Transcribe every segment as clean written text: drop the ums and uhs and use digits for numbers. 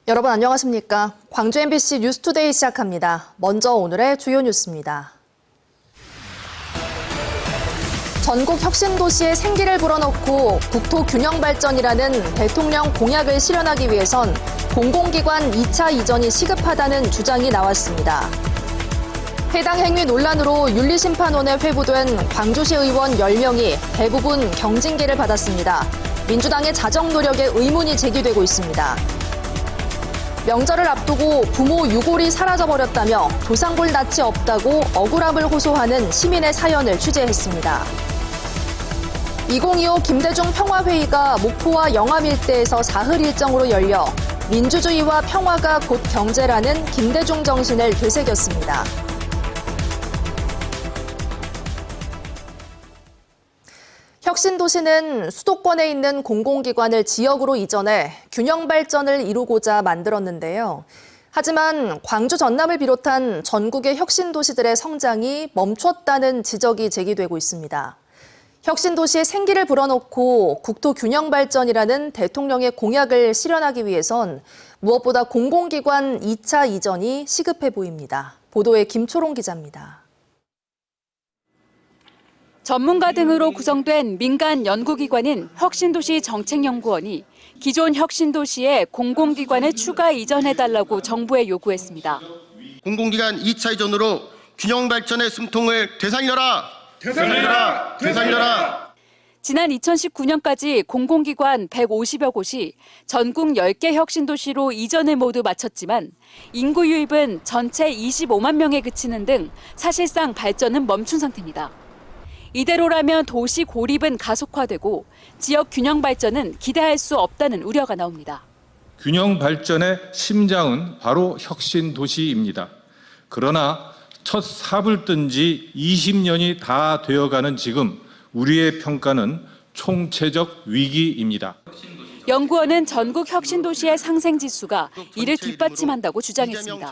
여러분 안녕하십니까? 광주 MBC 뉴스투데이 시작합니다. 먼저 오늘의 주요 뉴스입니다. 전국 혁신도시의 생기를 불어넣고 국토 균형 발전이라는 대통령 공약을 실현하기 위해선 공공기관 2차 이전이 시급하다는 주장이 나왔습니다. 해당 행위 논란으로 윤리심판원에 회부된 광주시 의원 10명이 대부분 경징계를 받았습니다. 민주당의 자정 노력에 의문이 제기되고 있습니다. 명절을 앞두고 부모 유골이 사라져버렸다며 조상골 낯이 없다고 억울함을 호소하는 시민의 사연을 취재했습니다. 2025 김대중 평화회의가 목포와 영암 일대에서 사흘 일정으로 열려 민주주의와 평화가 곧 경제라는 김대중 정신을 되새겼습니다. 혁신도시는 수도권에 있는 공공기관을 지역으로 이전해 균형 발전을 이루고자 만들었는데요. 하지만 광주 전남을 비롯한 전국의 혁신도시들의 성장이 멈췄다는 지적이 제기되고 있습니다. 혁신도시의 생기를 불어넣고 국토 균형 발전이라는 대통령의 공약을 실현하기 위해선 무엇보다 공공기관 2차 이전이 시급해 보입니다. 보도에 김초롱 기자입니다. 전문가 등으로 구성된 민간 연구기관인 혁신도시 정책연구원이 기존 혁신도시에 공공기관을 추가 이전해달라고 정부에 요구했습니다. 공공기관 2차 이전으로 균형 발전의 숨통을 되살려라! 되살려라! 되살려라! 지난 2019년까지 공공기관 150여 곳이 전국 10개 혁신도시로 이전을 모두 마쳤지만 인구 유입은 전체 25만 명에 그치는 등 사실상 발전은 멈춘 상태입니다. 이대로라면 도시 고립은 가속화되고 지역 균형 발전은 기대할 수 없다는 우려가 나옵니다. 균형 발전의 심장은 바로 혁신 도시입니다. 그러나 첫 삽을 뜬 지 20년이 다 되어가는 지금 우리의 평가는 총체적 위기입니다. 연구원은 전국 혁신도시의 상생지수가 이를 뒷받침한다고 주장했습니다.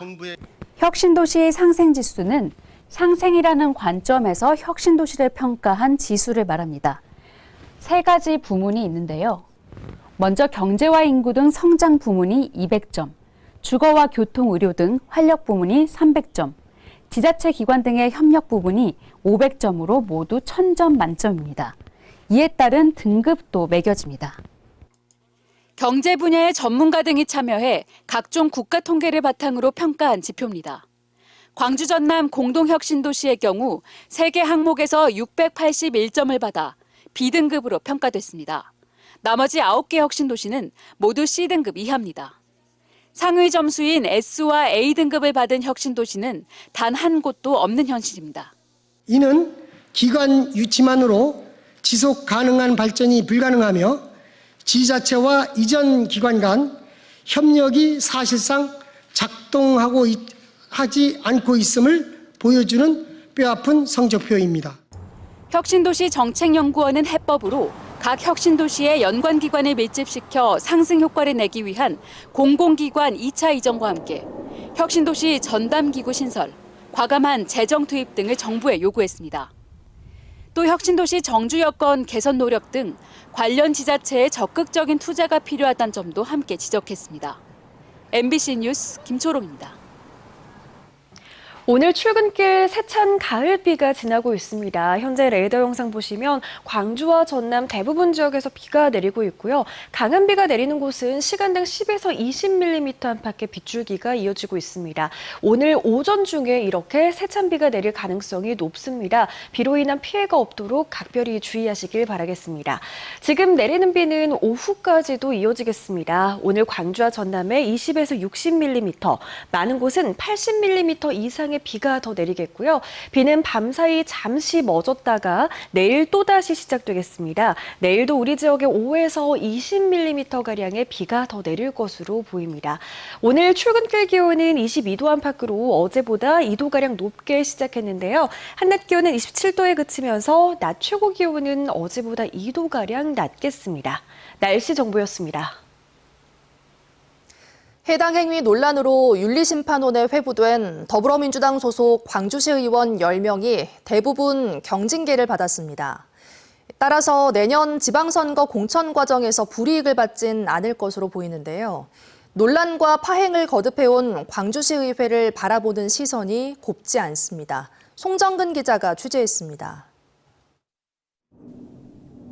혁신도시의 상생지수는 상생이라는 관점에서 혁신도시를 평가한 지수를 말합니다. 세 가지 부문이 있는데요. 먼저 경제와 인구 등 성장 부문이 200점, 주거와 교통, 의료 등 활력 부문이 300점, 지자체 기관 등의 협력 부분이 500점으로 모두 1000점 만점입니다. 이에 따른 등급도 매겨집니다. 경제 분야의 전문가 등이 참여해 각종 국가 통계를 바탕으로 평가한 지표입니다. 광주 전남 공동혁신도시의 경우 3개 항목에서 681점을 받아 B등급으로 평가됐습니다. 나머지 9개 혁신도시는 모두 C등급 이하입니다. 상위 점수인 S와 A등급을 받은 혁신도시는 단 한 곳도 없는 현실입니다. 이는 기관 유치만으로 지속 가능한 발전이 불가능하며 지자체와 이전 기관 간 협력이 사실상 작동하고 하지 않고 있음을 보여주는 뼈아픈 성적표입니다. 혁신도시 정책연구원은 해법으로 각 혁신도시의 연관기관을 밀집시켜 상승 효과를 내기 위한 공공기관 2차 이전과 함께 혁신도시 전담기구 신설, 과감한 재정 투입 등을 정부에 요구했습니다. 또 혁신도시 정주 여건 개선 노력 등 관련 지자체의 적극적인 투자가 필요하다는 점도 함께 지적했습니다. MBC 뉴스 김초롱입니다. 오늘 출근길 세찬 가을비가 지나고 있습니다. 현재 레이더 영상 보시면 광주와 전남 대부분 지역에서 비가 내리고 있고요. 강한 비가 내리는 곳은 시간당 10에서 20mm 안팎의 빗줄기가 이어지고 있습니다. 오늘 오전 중에 이렇게 세찬 비가 내릴 가능성이 높습니다. 비로 인한 피해가 없도록 각별히 주의하시길 바라겠습니다. 지금 내리는 비는 오후까지도 이어지겠습니다. 오늘 광주와 전남에 20에서 60mm, 많은 곳은 80mm 이상의 비가 더 내리겠고요. 비는 밤사이 잠시 멎었다가 내일 또다시 시작되겠습니다. 내일도 우리 지역에 5에서 20mm가량의 비가 더 내릴 것으로 보입니다. 오늘 출근길 기온은 22도 안팎으로 어제보다 2도가량 높게 시작했는데요. 한낮 기온은 27도에 그치면서 낮 최고 기온은 어제보다 2도가량 낮겠습니다. 날씨 정보였습니다. 해당 행위 논란으로 윤리심판원에 회부된 더불어민주당 소속 광주시 의원 10명이 대부분 경징계를 받았습니다. 따라서 내년 지방선거 공천 과정에서 불이익을 받진 않을 것으로 보이는데요. 논란과 파행을 거듭해온 광주시 의회를 바라보는 시선이 곱지 않습니다. 송정근 기자가 취재했습니다.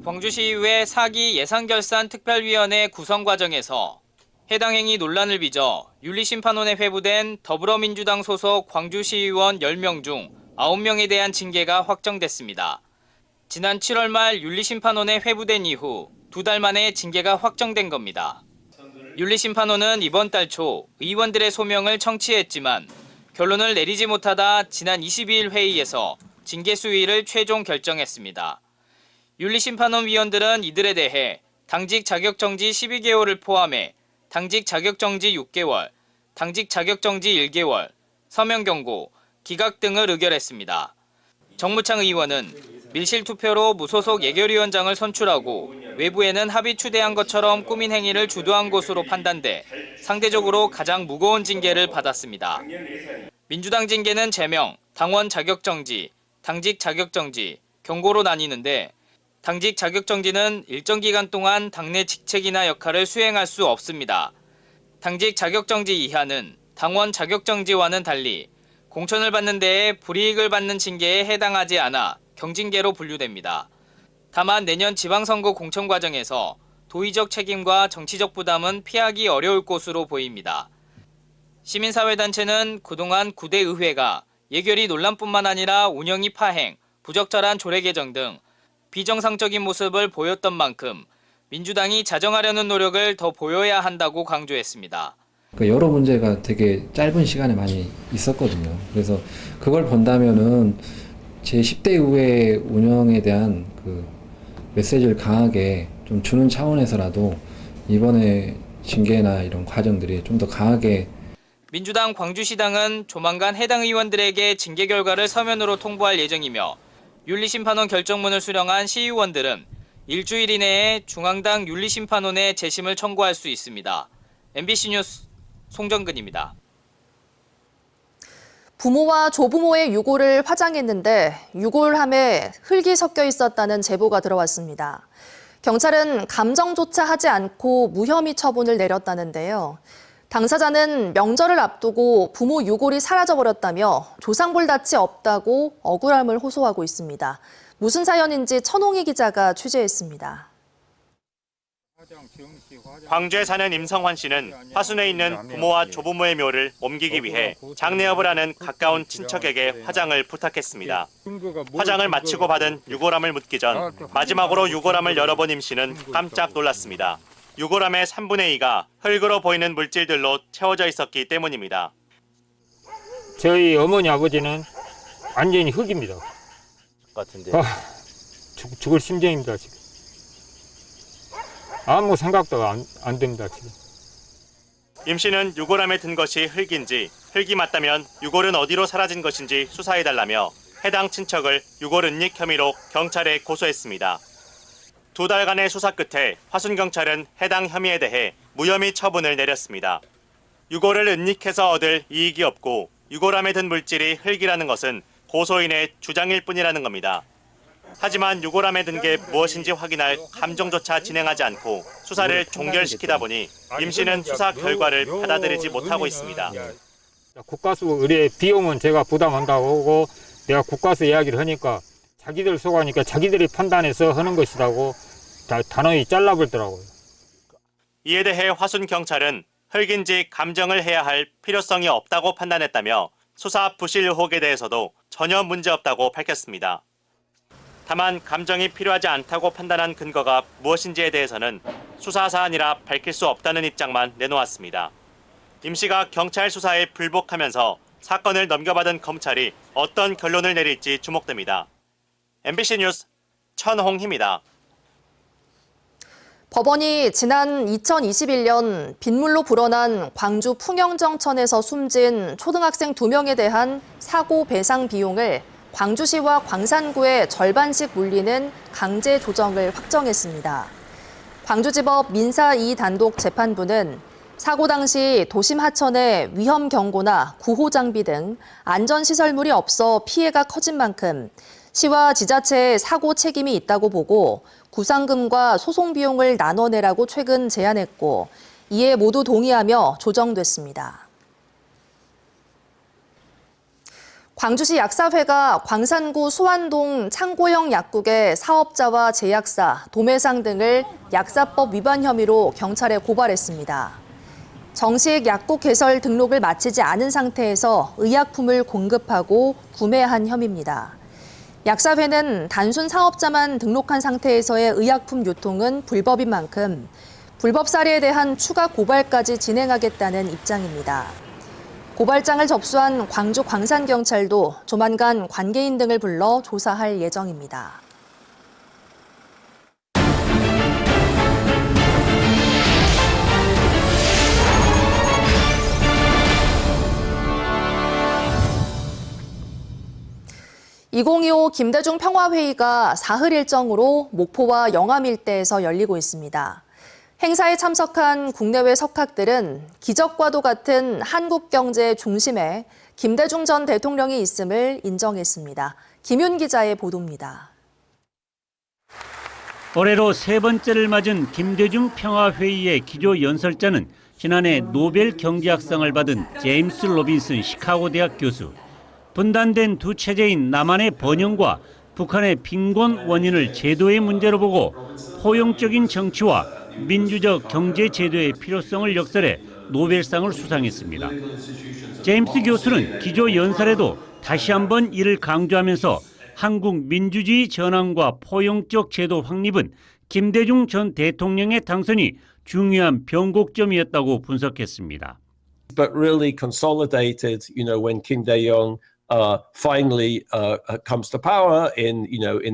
광주시의회 4기 예산결산특별위원회 구성 과정에서 해당 행위 논란을 빚어 윤리심판원에 회부된 더불어민주당 소속 광주시의원 10명 중 9명에 대한 징계가 확정됐습니다. 지난 7월 말 윤리심판원에 회부된 이후 2달 만에 징계가 확정된 겁니다. 윤리심판원은 이번 달 초 의원들의 소명을 청취했지만 결론을 내리지 못하다 지난 22일 회의에서 징계 수위를 최종 결정했습니다. 윤리심판원 위원들은 이들에 대해 당직 자격정지 12개월을 포함해 당직 자격정지 6개월, 당직 자격정지 1개월, 서명경고, 기각 등을 의결했습니다. 정무창 의원은 밀실투표로 무소속 예결위원장을 선출하고 외부에는 합의 추대한 것처럼 꾸민 행위를 주도한 것으로 판단돼 상대적으로 가장 무거운 징계를 받았습니다. 민주당 징계는 제명, 당원 자격정지, 당직 자격정지, 경고로 나뉘는데 당직 자격정지는 일정 기간 동안 당내 직책이나 역할을 수행할 수 없습니다. 당직 자격정지 이하는 당원 자격정지와는 달리 공천을 받는 데에 불이익을 받는 징계에 해당하지 않아 경징계로 분류됩니다. 다만 내년 지방선거 공천 과정에서 도의적 책임과 정치적 부담은 피하기 어려울 것으로 보입니다. 시민사회단체는 그동안 9대 의회가 예결위 논란뿐만 아니라 운영이 파행, 부적절한 조례 개정 등 비정상적인 모습을 보였던 만큼 민주당이 자정하려는 노력을 더 보여야 한다고 강조했습니다. 여러 문제가 되게 짧은 시간에 많이 있었거든요. 그래서 그걸 본다면은 제10대 의회 운영에 대한 그 메시지를 강하게 좀 주는 차원에서라도 이번에 징계나 이런 과정들이 좀 더 강하게. 민주당 광주시당은 조만간 해당 의원들에게 징계 결과를 서면으로 통보할 예정이며 윤리심판원 결정문을 수령한 시의원들은 일주일 이내에 중앙당 윤리심판원에 재심을 청구할 수 있습니다. MBC 뉴스 송정근입니다. 부모와 조부모의 유골을 화장했는데 유골함에 흙이 섞여 있었다는 제보가 들어왔습니다. 경찰은 감정조차 하지 않고 무혐의 처분을 내렸다는데요. 당사자는 명절을 앞두고 부모 유골이 사라져버렸다며 조상불다치 없다고 억울함을 호소하고 있습니다. 무슨 사연인지 천홍희 기자가 취재했습니다. 광주에 사는 임성환 씨는 화순에 있는 부모와 조부모의 묘를 옮기기 위해 장례업을 하는 가까운 친척에게 화장을 부탁했습니다. 화장을 마치고 받은 유골함을 묻기 전 마지막으로 유골함을 열어본 임 씨는 깜짝 놀랐습니다. 유골함의 3분의 2가 흙으로 보이는 물질들로 채워져 있었기 때문입니다. 저희 어머니 아버지는 완전히 흙입니다. 같은데. 죽을 심정입니다 지금. 아무 생각도 안 됩니다 지금. 임 씨는 유골함에 든 것이 흙인지 흙이 맞다면 유골은 어디로 사라진 것인지 수사해달라며 해당 친척을 유골 은닉 혐의로 경찰에 고소했습니다. 2달간의 수사 끝에 화순경찰은 해당 혐의에 대해 무혐의 처분을 내렸습니다. 유골을 은닉해서 얻을 이익이 없고 유골함에 든 물질이 흙이라는 것은 고소인의 주장일 뿐이라는 겁니다. 하지만 유골함에 든 게 무엇인지 확인할 감정조차 진행하지 않고 수사를 종결시키다 보니 임 씨는 수사 결과를 받아들이지 못하고 있습니다. 국가수 의뢰 비용은 제가 부담한다고 하고 내가 국가수 이야기를 하니까 자기들 속아니까 자기들이 판단해서 하는 것이라고 단호히 잘라버리더라고요. 이에 대해 화순경찰은 흙인지 감정을 해야 할 필요성이 없다고 판단했다며 수사 부실 의혹에 대해서도 전혀 문제없다고 밝혔습니다. 다만 감정이 필요하지 않다고 판단한 근거가 무엇인지에 대해서는 수사 사안이라 밝힐 수 없다는 입장만 내놓았습니다. 임 씨가 경찰 수사에 불복하면서 사건을 넘겨받은 검찰이 어떤 결론을 내릴지 주목됩니다. MBC 뉴스 천홍희입니다. 법원이 지난 2021년 빗물로 불어난 광주 풍영정천에서 숨진 초등학생 2명에 대한 사고 배상 비용을 광주시와 광산구에 절반씩 물리는 강제 조정을 확정했습니다. 광주지법 민사 2단독 재판부는 사고 당시 도심 하천에 위험 경고나 구호 장비 등 안전시설물이 없어 피해가 커진 만큼 시와 지자체의 사고 책임이 있다고 보고 구상금과 소송 비용을 나눠내라고 최근 제안했고, 이에 모두 동의하며 조정됐습니다. 광주시 약사회가 광산구 수완동 창고형 약국의 사업자와 제약사, 도매상 등을 약사법 위반 혐의로 경찰에 고발했습니다. 정식 약국 개설 등록을 마치지 않은 상태에서 의약품을 공급하고 구매한 혐의입니다. 약사회는 단순 사업자만 등록한 상태에서의 의약품 유통은 불법인 만큼 불법 사례에 대한 추가 고발까지 진행하겠다는 입장입니다. 고발장을 접수한 광주 광산경찰도 조만간 관계인 등을 불러 조사할 예정입니다. (2025) 김대중 평화회의가 사흘 일정으로 목포와 영암 일대에서 열리고 있습니다. 행사에 참석한 국내외 석학들은 기적과도 같은 한국 경제의 중심에 김대중 전 대통령이 있음을 인정했습니다. 김윤 기자의 보도입니다. 올해로 세 번째를 맞은 김대중 평화회의의 기조연설자는 지난해 노벨 경제학상을 받은 제임스 로빈슨 시카고대학 교수. 분단된 두 체제인 남한의 번영과 북한의 빈곤 원인을 제도의 문제로 보고 포용적인 정치와 민주적 경제 제도의 필요성을 역설해 노벨상을 수상했습니다. 제임스 교수는 기조 연설에도 다시 한번 이를 강조하면서 한국 민주주의 전환과 포용적 제도 확립은 김대중 전 대통령의 당선이 중요한 변곡점이었다고 분석했습니다. But really consolidated, when Kim Dae-jung finally comes to power in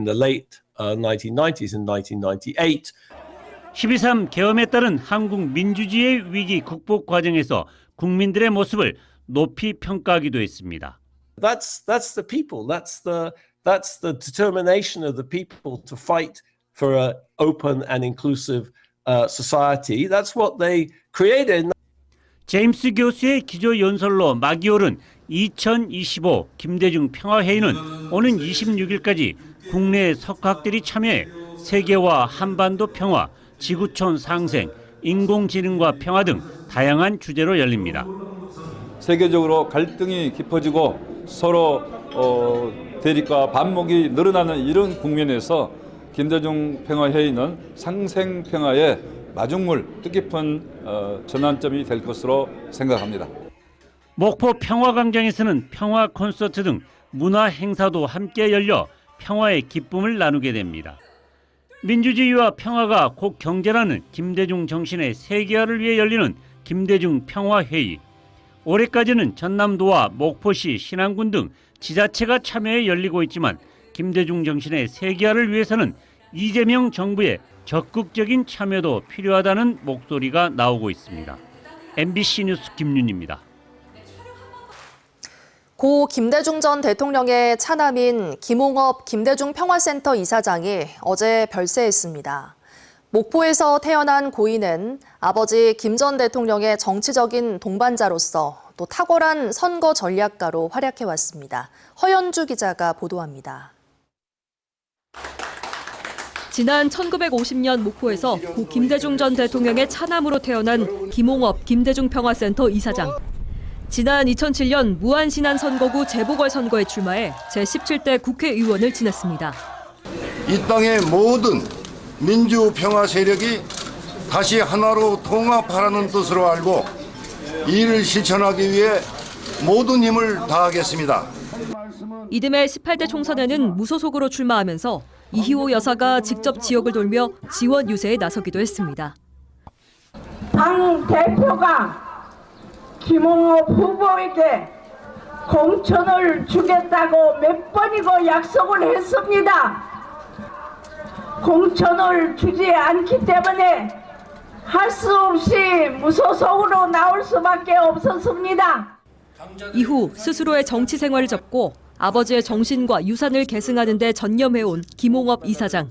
the late 1990s and 1998. 12.3 계엄에 따른 한국 민주주의의 위기 극복 과정에서 국민들의 모습을 높이 평가하기도 했습니다. That's the people. That's the determination of the people to fight for an open and inclusive society. That's what they created. 제임스 교수의 기조 연설로 막이 오른 2025 김대중 평화회의는 오는 26일까지 국내 석학들이 참여해 세계와 한반도 평화, 지구촌 상생, 인공지능과 평화 등 다양한 주제로 열립니다. 세계적으로 갈등이 깊어지고 서로 대립과 반목이 늘어나는 이런 국면에서 김대중 평화회의는 상생 평화의 마중물, 뜻깊은 전환점이 될 것으로 생각합니다. 목포 평화광장에서는 평화 콘서트 등 문화 행사도 함께 열려 평화의 기쁨을 나누게 됩니다. 민주주의와 평화가 곧 경제라는 김대중 정신의 세계화를 위해 열리는 김대중 평화회의. 올해까지는 전남도와 목포시, 신안군 등 지자체가 참여해 열리고 있지만 김대중 정신의 세계화를 위해서는 이재명 정부의 적극적인 참여도 필요하다는 목소리가 나오고 있습니다. MBC 뉴스 김윤입니다. 고 김대중 전 대통령의 차남인 김홍업 김대중 평화센터 이사장이 어제 별세했습니다. 목포에서 태어난 고인은 아버지 김 전 대통령의 정치적인 동반자로서 또 탁월한 선거 전략가로 활약해왔습니다. 허연주 기자가 보도합니다. 지난 1950년 목포에서 고 김대중 전 대통령의 차남으로 태어난 김홍업 김대중 평화센터 이사장. 지난 2007년 무안신안 선거구 재보궐선거에 출마해 제17대 국회의원을 지냈습니다. 이 땅의 모든 민주평화 세력이 다시 하나로 통합하라는 뜻으로 알고 이를 실천하기 위해 모든 힘을 다하겠습니다. 이듬해 18대 총선에는 무소속으로 출마하면서 이희호 여사가 직접 지역을 돌며 지원 유세에 나서기도 했습니다. 당 대표가 김홍업 후보에게 공천을 주겠다고 몇 번이고 약속을 했습니다. 공천을 주지 않기 때문에 할 수 없이 무소속으로 나올 수밖에 없었습니다. 이후 스스로의 정치 생활을 접고 아버지의 정신과 유산을 계승하는 데 전념해온 김홍업 이사장.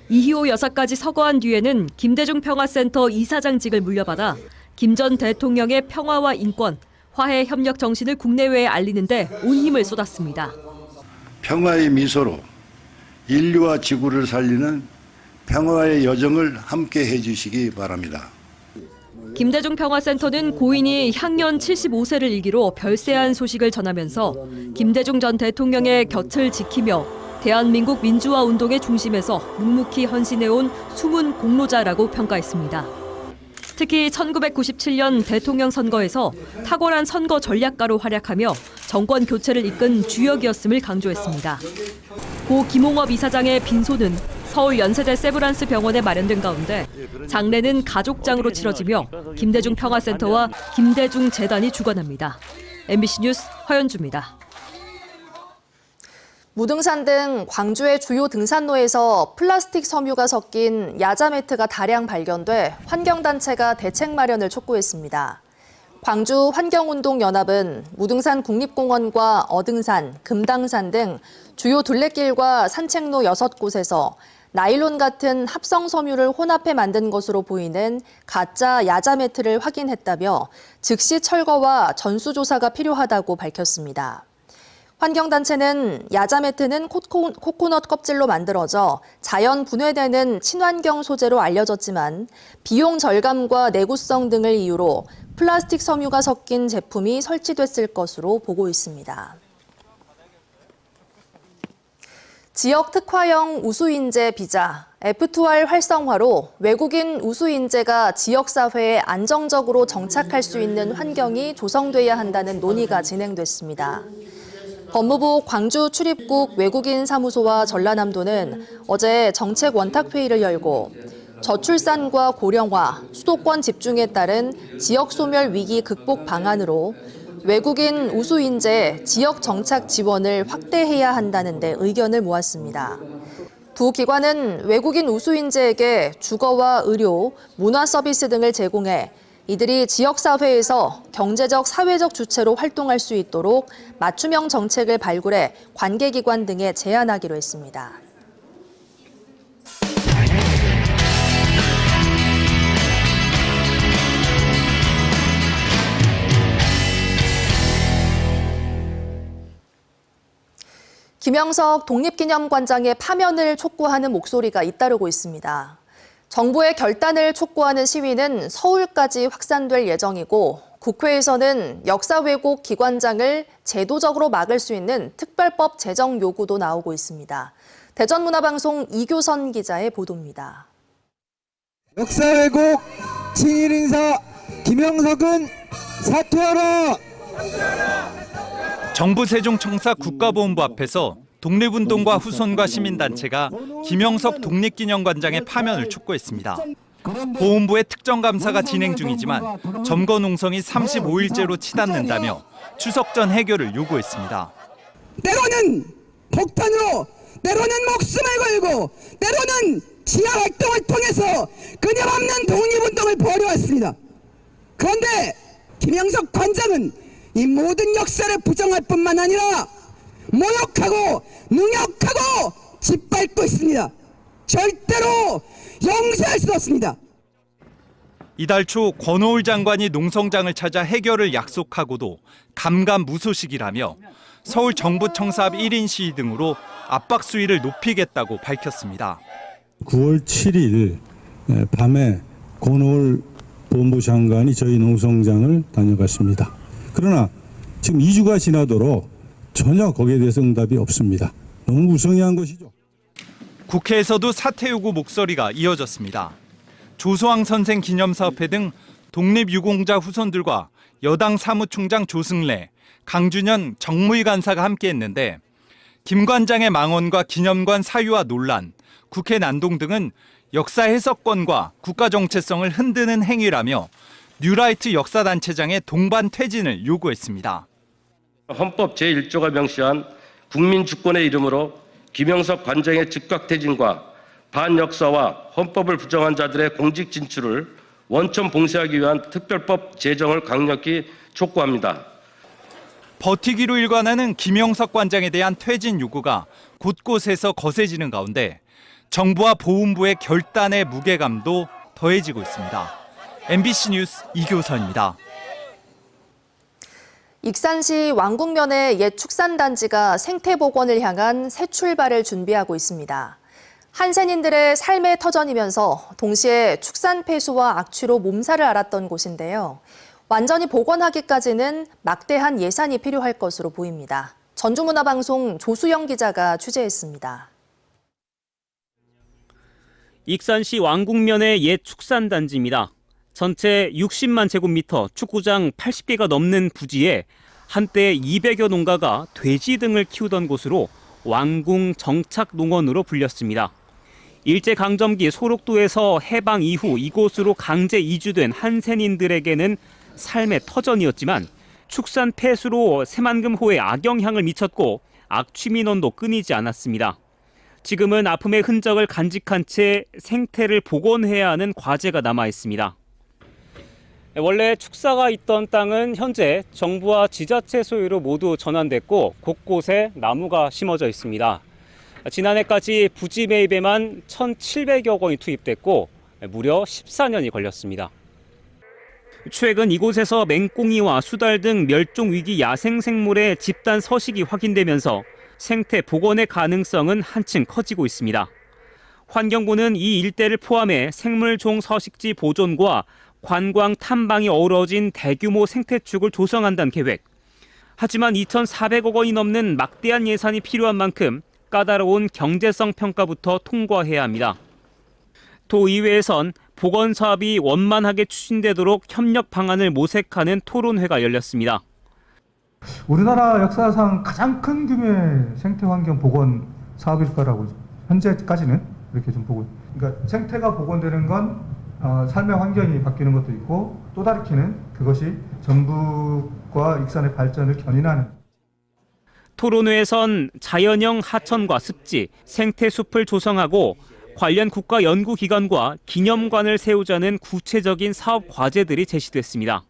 이희호 여사까지 서거한 뒤에는 김대중 평화센터 이사장직을 물려받아 김 전 대통령의 평화와 인권, 화해 협력 정신을 국내외에 알리는 데 온 힘을 쏟았습니다. 평화의 미소로 인류와 지구를 살리는 평화의 여정을 함께 해주시기 바랍니다. 김대중 평화센터는 고인이 향년 75세를 일기로 별세한 소식을 전하면서 김대중 전 대통령의 곁을 지키며 대한민국 민주화 운동의 중심에서 묵묵히 헌신해온 숨은 공로자라고 평가했습니다. 특히 1997년 대통령 선거에서 탁월한 선거 전략가로 활약하며 정권 교체를 이끈 주역이었음을 강조했습니다. 고 김홍업 이사장의 빈소는 서울 연세대 세브란스 병원에 마련된 가운데 장례는 가족장으로 치러지며 김대중 평화센터와 김대중 재단이 주관합니다. MBC 뉴스 허연주입니다. 무등산 등 광주의 주요 등산로에서 플라스틱 섬유가 섞인 야자 매트가 다량 발견돼 환경단체가 대책 마련을 촉구했습니다. 광주 환경운동연합은 무등산 국립공원과 어등산, 금당산 등 주요 둘레길과 산책로 6곳에서 나일론 같은 합성 섬유를 혼합해 만든 것으로 보이는 가짜 야자 매트를 확인했다며 즉시 철거와 전수조사가 필요하다고 밝혔습니다. 환경단체는 야자 매트는 코코넛 껍질로 만들어져 자연 분해되는 친환경 소재로 알려졌지만 비용 절감과 내구성 등을 이유로 플라스틱 섬유가 섞인 제품이 설치됐을 것으로 보고 있습니다. 지역 특화형 우수인재 비자, F2R 활성화로 외국인 우수인재가 지역사회에 안정적으로 정착할 수 있는 환경이 조성돼야 한다는 논의가 진행됐습니다. 법무부 광주 출입국 외국인 사무소와 전라남도는 어제 정책 원탁회의를 열고 저출산과 고령화, 수도권 집중에 따른 지역 소멸 위기 극복 방안으로 외국인 우수인재 지역 정착 지원을 확대해야 한다는 데 의견을 모았습니다. 두 기관은 외국인 우수인재에게 주거와 의료, 문화 서비스 등을 제공해 이들이 지역사회에서 경제적, 사회적 주체로 활동할 수 있도록 맞춤형 정책을 발굴해 관계기관 등에 제안하기로 했습니다. 김영석 독립기념관장의 파면을 촉구하는 목소리가 잇따르고 있습니다. 정부의 결단을 촉구하는 시위는 서울까지 확산될 예정이고 국회에서는 역사 왜곡 기관장을 제도적으로 막을 수 있는 특별법 제정 요구도 나오고 있습니다. 대전문화방송 이교선 기자의 보도입니다. 역사 왜곡 친일 인사 김영석은 사퇴하라! 정부 세종청사 국가보훈부 앞에서 독립운동가 후손과 시민단체가 김영석 독립기념관장의 파면을 촉구했습니다. 보훈부의 특정감사가 진행 중이지만 점거 농성이 35일째로 치닫는다며 추석 전 해결을 요구했습니다. 때로는 폭탄으로, 때로는 목숨을 걸고, 때로는 지하활동을 통해서 그녀없는 독립운동을 벌여왔습니다. 그런데 김영석 관장은 이 모든 역사를 부정할 뿐만 아니라 모욕하고 능욕하고 짓밟고 있습니다. 절대로 용서할 수 없습니다. 이달 초 권오을 장관이 농성장을 찾아 해결을 약속하고도 감감무소식이라며 서울 정부청사 앞 1인 시위 등으로 압박 수위를 높이겠다고 밝혔습니다. 9월 7일 밤에 권오을 본부 장관이 저희 농성장을 다녀갔습니다. 그러나 지금 2주가 지나도록 전혀 거기에 대해서 응답이 없습니다. 너무 무성의한 것이죠. 국회에서도 사퇴 요구 목소리가 이어졌습니다. 조소왕 선생 기념사업회 등 독립유공자 후손들과 여당 사무총장 조승래, 강준현 정무위 간사가 함께했는데 김 관장의 망언과 기념관 사유화 논란, 국회 난동 등은 역사 해석권과 국가 정체성을 흔드는 행위라며 뉴라이트 역사단체장의 동반 퇴진을 요구했습니다. 헌법 제1조가 명시한 국민주권의 이름으로 김영석 관장의 즉각 퇴진과 반역사와 헌법을 부정한 자들의 공직 진출을 원천 봉쇄하기 위한 특별법 제정을 강력히 촉구합니다. 버티기로 일관하는 김영석 관장에 대한 퇴진 요구가 곳곳에서 거세지는 가운데 정부와 보훈부의 결단의 무게감도 더해지고 있습니다. MBC 뉴스 이교선입니다. 익산시 왕궁면의 옛 축산단지가 생태복원을 향한 새 출발을 준비하고 있습니다. 한센인들의 삶의 터전이면서 동시에 축산 폐수와 악취로 몸살을 앓았던 곳인데요. 완전히 복원하기까지는 막대한 예산이 필요할 것으로 보입니다. 전주문화방송 조수영 기자가 취재했습니다. 익산시 왕궁면의 옛 축산단지입니다. 전체 60만 제곱미터, 축구장 80개가 넘는 부지에 한때 200여 농가가 돼지 등을 키우던 곳으로 왕궁 정착농원으로 불렸습니다. 일제강점기 소록도에서 해방 이후 이곳으로 강제 이주된 한센인들에게는 삶의 터전이었지만 축산 폐수로 새만금호에 악영향을 미쳤고 악취 민원도 끊이지 않았습니다. 지금은 아픔의 흔적을 간직한 채 생태를 복원해야 하는 과제가 남아 있습니다. 원래 축사가 있던 땅은 현재 정부와 지자체 소유로 모두 전환됐고 곳곳에 나무가 심어져 있습니다. 지난해까지 부지 매입에만 1,700여 원이 투입됐고 무려 14년이 걸렸습니다. 최근 이곳에서 맹꽁이와 수달 등 멸종 위기 야생 생물의 집단 서식이 확인되면서 생태 복원의 가능성은 한층 커지고 있습니다. 환경부는 이 일대를 포함해 생물종 서식지 보존과 관광 탐방이 어우러진 대규모 생태축을 조성한다는 계획. 하지만 2,400억 원이 넘는 막대한 예산이 필요한 만큼 까다로운 경제성 평가부터 통과해야 합니다. 도의회에선 복원 사업이 원만하게 추진되도록 협력 방안을 모색하는 토론회가 열렸습니다. 우리나라 역사상 가장 큰 규모의 생태환경 복원 사업일 거라고 현재까지는 이렇게 좀 보고, 그러니까 생태가 복원되는 건 삶의 환경이 바뀌는 것도 있고 또 다르게는 그것이 전북과 익산의 발전을 견인하는. 토론회에선 자연형 하천과 습지, 생태숲을 조성하고 관련 국가 연구기관과 기념관을 세우자는 구체적인 사업 과제들이 제시됐습니다.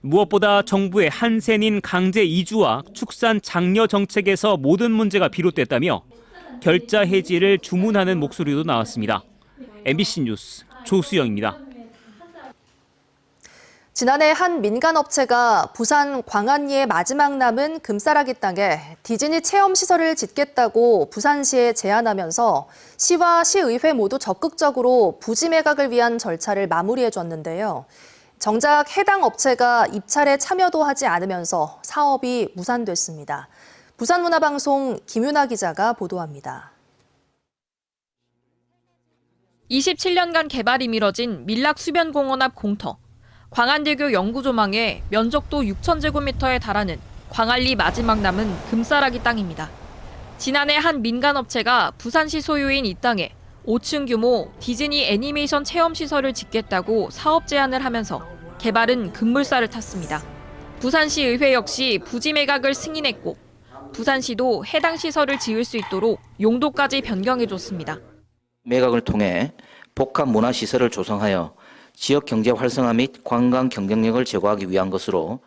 무엇보다 정부의 한센인 강제 이주와 축산 장려 정책에서 모든 문제가 비롯됐다며 결자 해지를 주문하는 목소리도 나왔습니다. MBC 뉴스 조수영입니다. 지난해 한 민간업체가 부산 광안리의 마지막 남은 금싸라기 땅에 디즈니 체험시설을 짓겠다고 부산시에 제안하면서 시와 시의회 모두 적극적으로 부지 매각을 위한 절차를 마무리해줬는데요. 정작 해당 업체가 입찰에 참여도 하지 않으면서 사업이 무산됐습니다. 부산문화방송 김윤아 기자가 보도합니다. 27년간 개발이 미뤄진 밀락수변공원 앞 공터. 광안대교 영구조망에 면적도 6,000제곱미터에 달하는 광안리 마지막 남은 금싸라기 땅입니다. 지난해 한 민간업체가 부산시 소유인 이 땅에 5층 규모 디즈니 애니메이션 체험시설을 짓겠다고 사업 제안을 하면서 개발은 급물살을 탔습니다. 부산시 의회 역시 부지 매각을 승인했고 부산시도 해당 시설을 지을 수 있도록 용도까지 변경해줬습니다. 매각을 통해 복합 문화시설을 조성하여 지역 경제 활성화 및 관광 경쟁력을 제고하기 위한 것으로.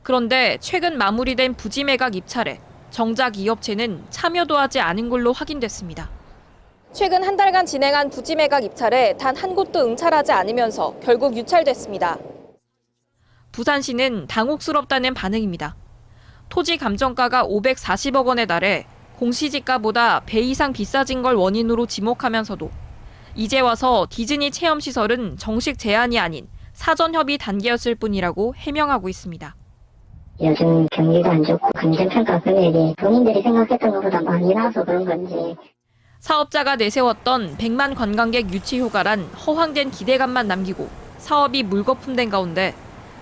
그런데 최근 마무리된 부지 매각 입찰에 정작 이 업체는 참여도 하지 않은 걸로 확인됐습니다. 최근 한 달간 진행한 부지 매각 입찰에 단 한 곳도 응찰하지 않으면서 결국 유찰됐습니다. 부산시는 당혹스럽다는 반응입니다. 토지 감정가가 540억 원에 달해 공시지가보다 배 이상 비싸진 걸 원인으로 지목하면서도 이제 와서 디즈니 체험시설은 정식 제안이 아닌 사전 협의 단계였을 뿐이라고 해명하고 있습니다. 요즘 경기가 안 좋고 감정평가 금액이 본인들이 생각했던 것보다 많이 나와서 그런 건지. 사업자가 내세웠던 100만 관광객 유치 효과란 허황된 기대감만 남기고 사업이 물거품된 가운데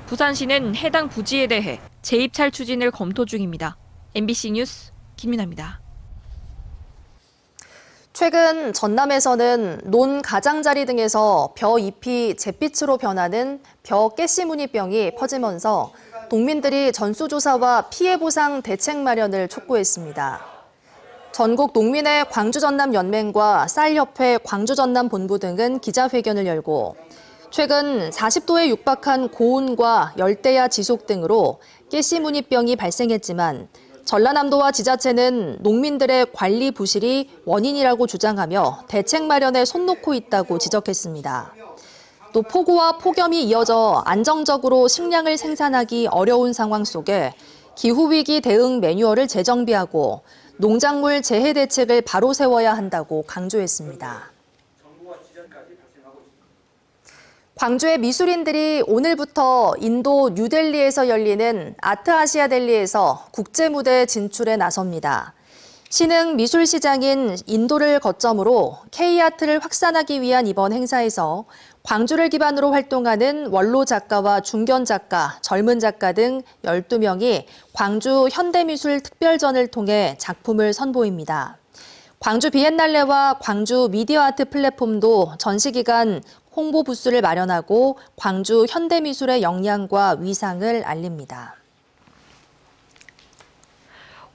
부산시는 해당 부지에 대해 재입찰 추진을 검토 중입니다. MBC 뉴스 김민아입니다. 최근 전남에서는 논 가장자리 등에서 벼 잎이 잿빛으로 변하는 벼 깨씨무늬병이 퍼지면서 농민들이 전수조사와 피해보상 대책 마련을 촉구했습니다. 전국 농민의 광주전남연맹과 쌀협회 광주전남본부 등은 기자회견을 열고 최근 40도에 육박한 고온과 열대야 지속 등으로 깨씨무늬병이 발생했지만 전라남도와 지자체는 농민들의 관리 부실이 원인이라고 주장하며 대책 마련에 손 놓고 있다고 지적했습니다. 또 폭우와 폭염이 이어져 안정적으로 식량을 생산하기 어려운 상황 속에 기후위기 대응 매뉴얼을 재정비하고 농작물 재해 대책을 바로 세워야 한다고 강조했습니다. 광주의 미술인들이 오늘부터 인도 뉴델리에서 열리는 아트아시아 델리에서 국제무대 진출에 나섭니다. 신흥 미술시장인 인도를 거점으로 K아트를 확산하기 위한 이번 행사에서 광주를 기반으로 활동하는 원로 작가와 중견 작가, 젊은 작가 등 12명이 광주 현대미술 특별전을 통해 작품을 선보입니다. 광주 비엔날레와 광주 미디어 아트 플랫폼도 전시 기간 홍보 부스를 마련하고 광주 현대미술의 역량과 위상을 알립니다.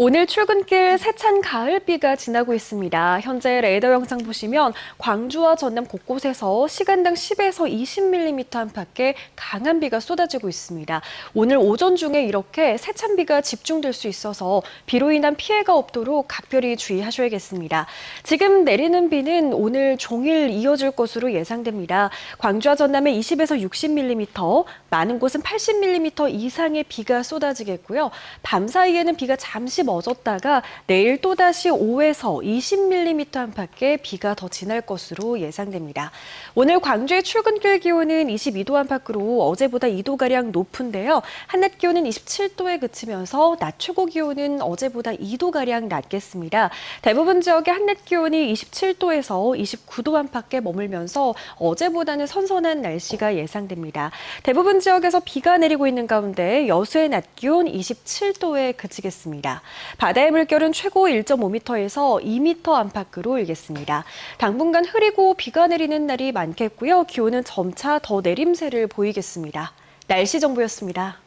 오늘 출근길 세찬 가을비가 지나고 있습니다. 현재 레이더 영상 보시면 광주와 전남 곳곳에서 시간당 10에서 20mm 안팎의 강한 비가 쏟아지고 있습니다. 오늘 오전 중에 이렇게 세찬 비가 집중될 수 있어서 비로 인한 피해가 없도록 각별히 주의하셔야겠습니다. 지금 내리는 비는 오늘 종일 이어질 것으로 예상됩니다. 광주와 전남에 20에서 60mm, 많은 곳은 80mm 이상의 비가 쏟아지겠고요. 밤 사이에는 비가 잠시 멎었다가 내일 또다시 5에서 20mm 안팎의 비가 더 지날 것으로 예상됩니다. 오늘 광주의 출근길 기온은 22도 안팎으로 어제보다 2도가량 높은데요. 한낮 기온은 27도에 그치면서 낮 최고 기온은 어제보다 2도가량 낮겠습니다. 대부분 지역의 한낮 기온이 27도에서 29도 안팎에 머물면서 어제보다는 선선한 날씨가 예상됩니다. 대부분 지역에서 비가 내리고 있는 가운데 여수의 낮 기온 27도에 그치겠습니다. 바다의 물결은 최고 1.5m에서 2m 안팎으로 일겠습니다. 당분간 흐리고 비가 내리는 날이 많겠고요. 기온은 점차 더 내림세를 보이겠습니다. 날씨 정보였습니다.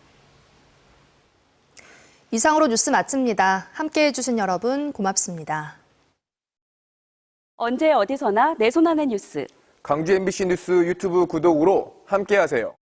이상으로 뉴스 마칩니다. 함께해 주신 여러분 고맙습니다. 언제 어디서나 내 손 안의 뉴스. 광주 MBC 뉴스 유튜브 구독으로 함께하세요.